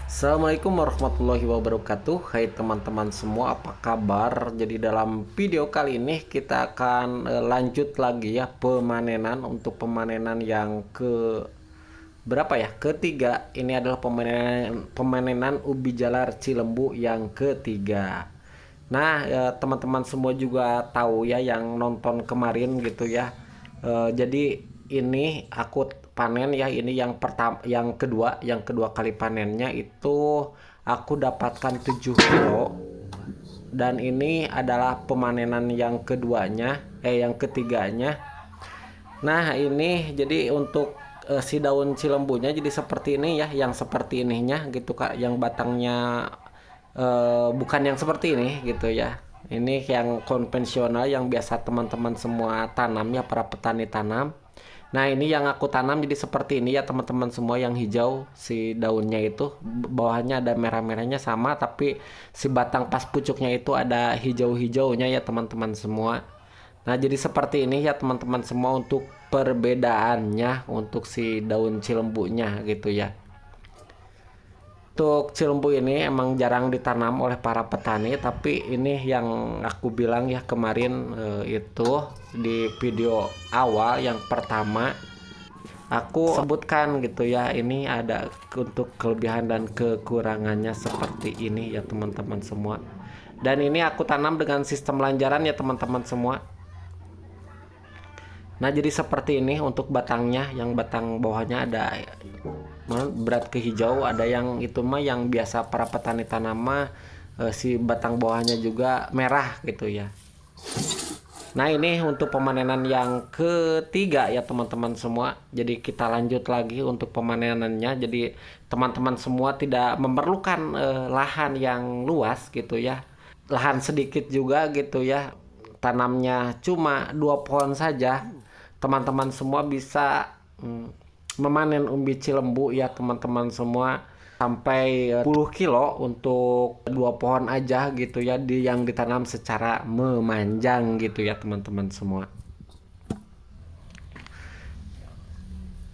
Assalamualaikum warahmatullahi wabarakatuh. Hai teman-teman semua, apa kabar? Jadi dalam video kali ini kita akan lanjut lagi ya pemanenan. Untuk pemanenan yang ke berapa ya? Ketiga. Ini adalah pemanenan ubi jalar Cilembu yang ketiga. Nah, teman-teman semua juga tahu ya yang nonton kemarin gitu ya. Jadi ini aku panen ya, ini yang pertama, yang kedua kali panennya itu aku dapatkan 7 kilo, dan ini adalah pemanenan yang keduanya, yang ketiganya. Nah, ini jadi untuk si daun cilembunya jadi seperti ini ya, yang seperti ininya gitu Kak, yang batangnya bukan yang seperti ini gitu ya. Ini yang konvensional yang biasa teman-teman semua tanam ya, para petani tanam. Nah, ini yang aku tanam jadi seperti ini ya teman-teman semua, yang hijau si daunnya itu, bawahnya ada merah-merahnya sama, tapi si batang pas pucuknya itu ada hijau-hijaunya ya teman-teman semua. Nah, jadi seperti ini ya teman-teman semua untuk perbedaannya untuk si daun cilembunya gitu ya. Untuk cilembu ini emang jarang ditanam oleh para petani, tapi ini yang aku bilang ya kemarin, itu di video awal yang pertama aku sebutkan gitu ya, ini ada untuk kelebihan dan kekurangannya seperti ini ya teman-teman semua. Dan ini aku tanam dengan sistem lanjaran ya teman-teman semua. Nah, jadi seperti ini untuk batangnya, yang batang bawahnya ada berat ke hijau, ada yang itu mah yang biasa para petani tanam mah, si batang bawahnya juga merah gitu ya. Nah, ini untuk pemanenan yang ketiga ya teman-teman semua. Jadi kita lanjut lagi untuk pemanenannya. Jadi teman-teman semua tidak memerlukan lahan yang luas gitu ya. Lahan sedikit juga gitu ya. Tanamnya cuma 2 pohon saja. Teman-teman semua bisa memanen umbi cilembu ya teman-teman semua, sampai 10 kilo untuk 2 pohon aja gitu ya, yang ditanam secara memanjang gitu ya teman-teman semua.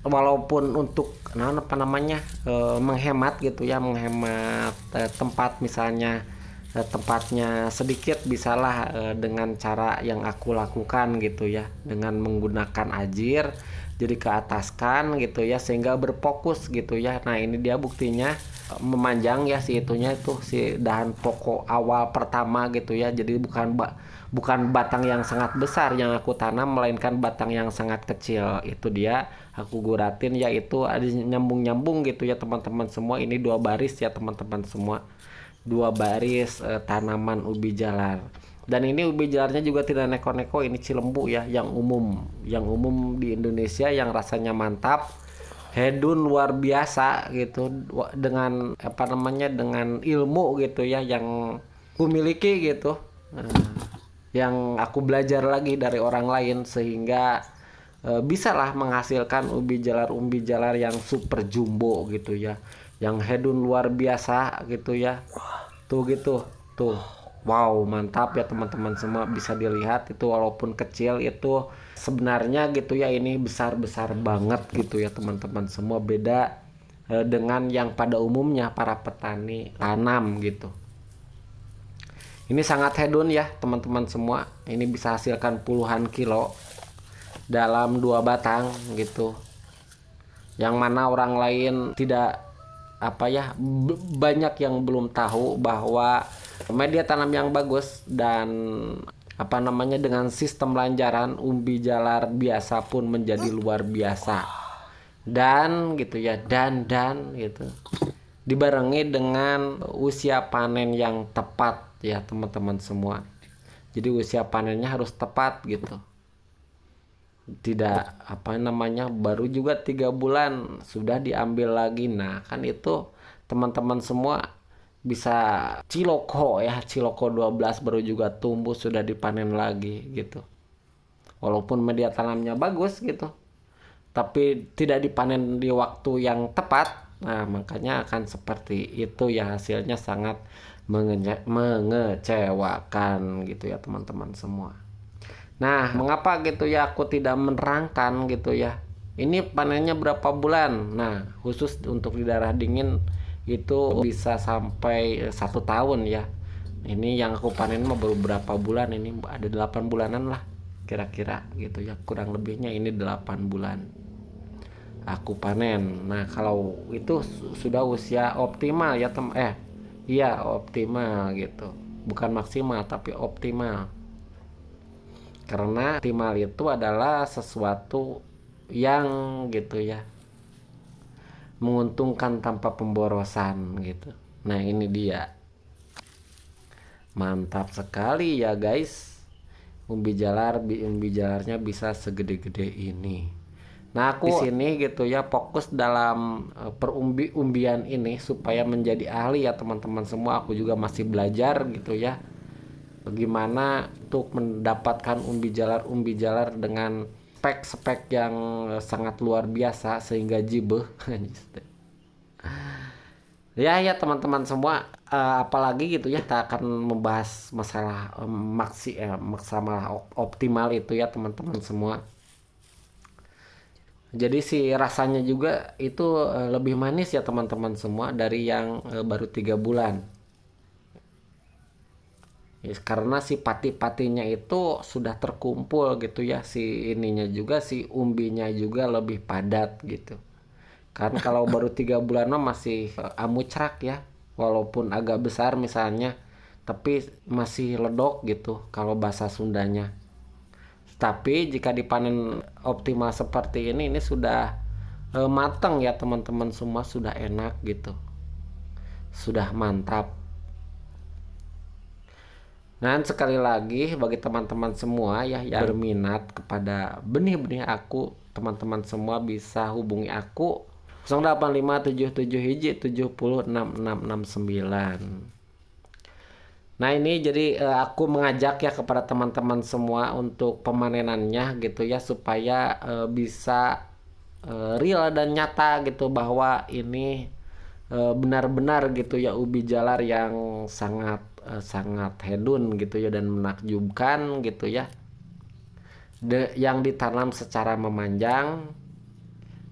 Walaupun untuk apa namanya, menghemat gitu ya, menghemat tempat, misalnya tempatnya sedikit, bisalah dengan cara yang aku lakukan gitu ya, dengan menggunakan ajir, jadi ke ataskan gitu ya, sehingga berfokus gitu ya. Nah, ini dia buktinya memanjang ya, si itunya itu si dahan pokok awal pertama gitu ya. Jadi bukan batang yang sangat besar yang aku tanam, melainkan batang yang sangat kecil. Itu dia aku guratin, yaitu ada nyambung-nyambung gitu ya teman-teman semua. Ini 2 baris ya teman-teman semua, 2 baris tanaman ubi jalar. Dan ini ubi jalarnya juga tidak neko-neko, ini cilembu ya, yang umum di Indonesia, yang rasanya mantap, hedun luar biasa gitu, dengan apa namanya, dengan ilmu gitu ya yang kumiliki gitu. Yang aku belajar lagi dari orang lain, sehingga bisalah menghasilkan umbi jalar yang super jumbo gitu ya, yang hedun luar biasa gitu ya. Tuh gitu, tuh, wow, mantap ya teman-teman semua, bisa dilihat itu walaupun kecil itu sebenarnya gitu ya, ini besar-besar banget gitu ya teman-teman semua, beda dengan yang pada umumnya para petani tanam gitu. Ini sangat hedon ya teman-teman semua, ini bisa hasilkan puluhan kilo dalam 2 batang gitu, yang mana orang lain tidak apa ya, banyak yang belum tahu bahwa media tanam yang bagus dan apa namanya, dengan sistem lanjaran umbi jalar biasa pun menjadi luar biasa. Dan gitu ya, dan gitu, dibarengi dengan usia panen yang tepat ya teman-teman semua. Jadi usia panennya harus tepat gitu, tidak apa namanya baru juga 3 bulan sudah diambil lagi. Nah, kan itu teman-teman semua bisa ciloko ya, ciloko 12 baru juga tumbuh sudah dipanen lagi gitu. Walaupun media tanamnya bagus gitu, tapi tidak dipanen di waktu yang tepat. Nah, makanya akan seperti itu ya, hasilnya sangat mengecewakan gitu ya teman-teman semua. Nah, mengapa gitu ya aku tidak menerangkan gitu ya, ini panennya berapa bulan. Nah, khusus untuk di daerah dingin itu bisa sampai 1 tahun ya. Ini yang aku panen mah baru berapa bulan, ini ada 8 bulanan lah kira-kira gitu ya, kurang lebihnya ini 8 bulan aku panen. Nah kalau itu sudah usia optimal ya iya optimal gitu, bukan maksimal tapi optimal. Karena optimal itu adalah sesuatu yang gitu ya menguntungkan tanpa pemborosan gitu. Nah ini dia, mantap sekali ya guys. Umbi jalarnya bisa segede-gede ini. Nah aku di sini gitu ya fokus dalam perumbi-umbian ini supaya menjadi ahli ya teman-teman semua. Aku juga masih belajar gitu ya, bagaimana untuk mendapatkan umbi jalar dengan spek-spek yang sangat luar biasa sehingga jibeh. Ya teman-teman semua, apalagi gitu ya kita akan membahas masalah masalah optimal itu ya teman-teman semua. Jadi si rasanya juga itu lebih manis ya teman-teman semua dari yang baru 3 bulan. Ya, karena si pati-patinya itu sudah terkumpul gitu ya, si ininya juga si umbinya juga lebih padat gitu. Karena kalau baru 3 bulan masih amucrak ya, walaupun agak besar misalnya, tapi masih ledok gitu kalau bahasa Sundanya. Tapi jika dipanen optimal seperti ini sudah matang ya teman-teman semua, sudah enak gitu, sudah mantap. Dan sekali lagi bagi teman-teman semua ya yang berminat kepada benih-benih aku, teman-teman semua bisa hubungi aku 085771706669. Nah ini jadi aku mengajak ya kepada teman-teman semua untuk pemanenannya gitu ya, supaya bisa real dan nyata gitu bahwa ini benar-benar gitu ya ubi jalar yang sangat hedon gitu ya dan menakjubkan gitu ya, yang ditanam secara memanjang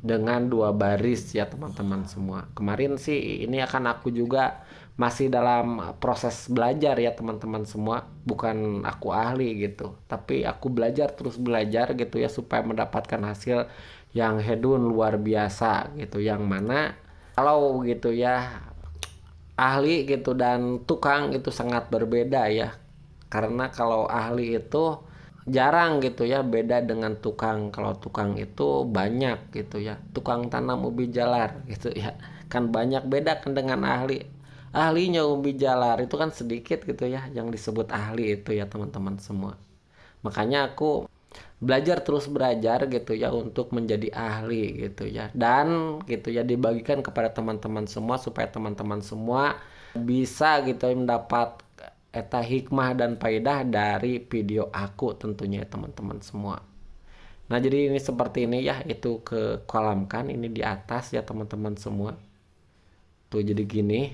dengan 2 baris ya teman-teman semua. Kemarin sih ini akan aku juga masih dalam proses belajar ya teman-teman semua, bukan aku ahli gitu, tapi aku belajar terus belajar gitu ya supaya mendapatkan hasil yang hedon luar biasa gitu, yang mana kalau gitu ya ahli gitu dan tukang itu sangat berbeda ya. Karena kalau ahli itu jarang gitu ya beda dengan tukang. Kalau tukang itu banyak gitu ya, tukang tanam ubi jalar gitu ya kan banyak, beda kan dengan ahlinya ubi jalar itu kan sedikit gitu ya yang disebut ahli itu ya teman-teman semua. Makanya aku belajar terus belajar gitu ya untuk menjadi ahli gitu ya, dan gitu ya dibagikan kepada teman-teman semua supaya teman-teman semua bisa gitu mendapat eta hikmah dan faedah dari video aku tentunya ya teman-teman semua. Nah jadi ini seperti ini ya, itu ke kolamkan ini di atas ya teman-teman semua tuh, jadi gini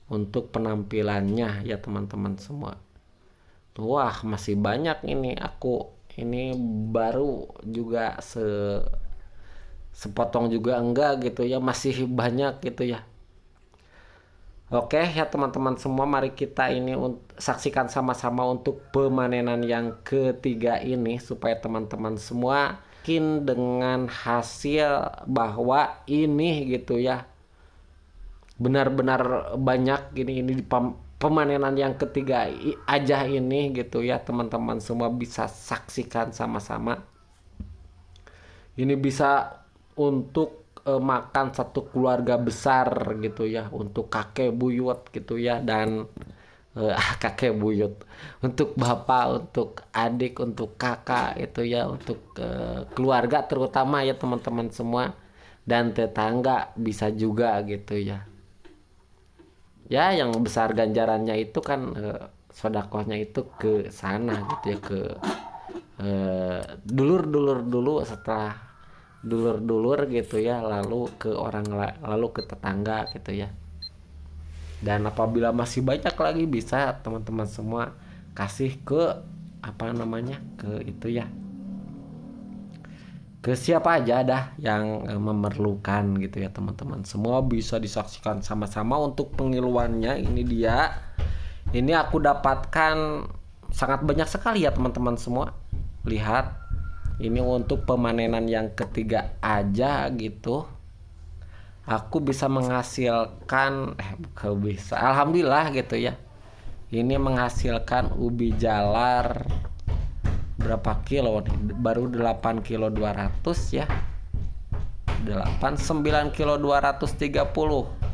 untuk penampilannya ya teman-teman semua. Wah masih banyak ini, aku ini baru juga sepotong juga enggak gitu ya, masih banyak gitu ya. Oke ya teman-teman semua, mari kita ini saksikan sama-sama untuk pemanenan yang ketiga ini supaya teman-teman semua yakin dengan hasil bahwa ini gitu ya benar-benar banyak ini di pemanenan yang ketiga aja ini gitu ya teman-teman semua bisa saksikan sama-sama. Ini bisa untuk makan satu keluarga besar gitu ya, untuk kakek buyut gitu ya, dan kakek buyut, untuk bapak, untuk adik, untuk kakak itu ya, untuk keluarga terutama ya teman-teman semua, dan tetangga bisa juga gitu ya. Ya yang besar ganjarannya itu kan sodakohnya itu ke sana gitu ya, ke dulur-dulur dulu, setelah dulur-dulur gitu ya lalu ke lalu ke tetangga gitu ya. Dan apabila masih banyak lagi bisa teman-teman semua kasih ke apa namanya, ke itu ya, ke siapa aja dah yang memerlukan gitu ya teman-teman. Semua bisa disaksikan sama-sama. Untuk pengiluannya ini dia. Ini aku dapatkan sangat banyak sekali ya teman-teman semua. Lihat, ini untuk pemanenan yang ketiga aja gitu. Aku bisa menghasilkan bisa. Alhamdulillah gitu ya. Ini menghasilkan ubi jalar berapa kilo nih? Baru 8 kilo 200 ya. 9 kilo 230.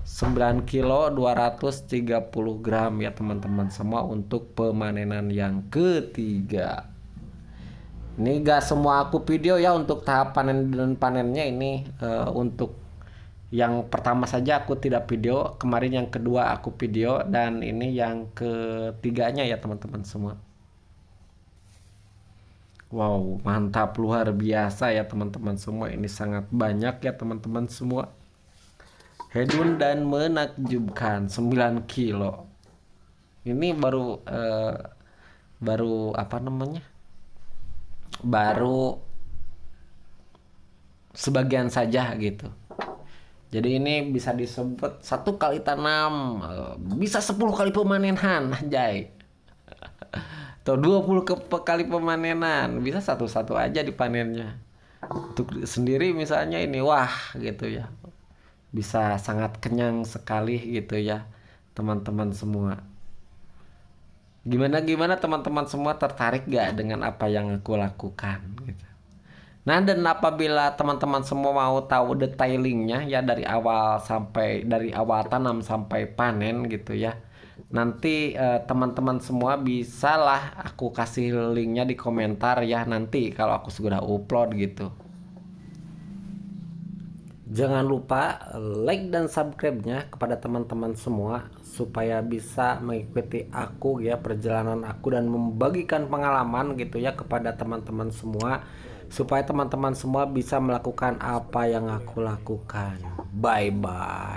9 kilo 230 gram ya teman-teman semua untuk pemanenan yang ketiga. Ini gak semua aku video ya untuk tahap panen dan panennya ini. Untuk yang pertama saja aku tidak video, kemarin yang kedua aku video, dan ini yang ketiganya ya teman-teman semua. Wow, mantap, luar biasa ya teman-teman semua. Ini sangat banyak ya teman-teman semua. Hedun dan menakjubkan 9 kilo. Ini baru apa namanya? Baru sebagian saja gitu. Jadi ini bisa disebut 1 kali tanam bisa 10 kali pemanenan, anjay. Atau 20 kali pemanenan, bisa satu-satu aja dipanennya. Untuk sendiri misalnya ini, wah gitu ya. Bisa sangat kenyang sekali gitu ya teman-teman semua. Gimana teman-teman semua, tertarik gak dengan apa yang aku lakukan gitu. Nah, dan apabila teman-teman semua mau tahu detailingnya ya dari awal tanam sampai panen gitu ya, nanti teman-teman semua bisalah aku kasih linknya di komentar ya nanti kalau aku sudah upload gitu. Jangan lupa like dan subscribe-nya kepada teman-teman semua supaya bisa mengikuti aku ya, perjalanan aku, dan membagikan pengalaman gitu ya kepada teman-teman semua supaya teman-teman semua bisa melakukan apa yang aku lakukan. Bye bye.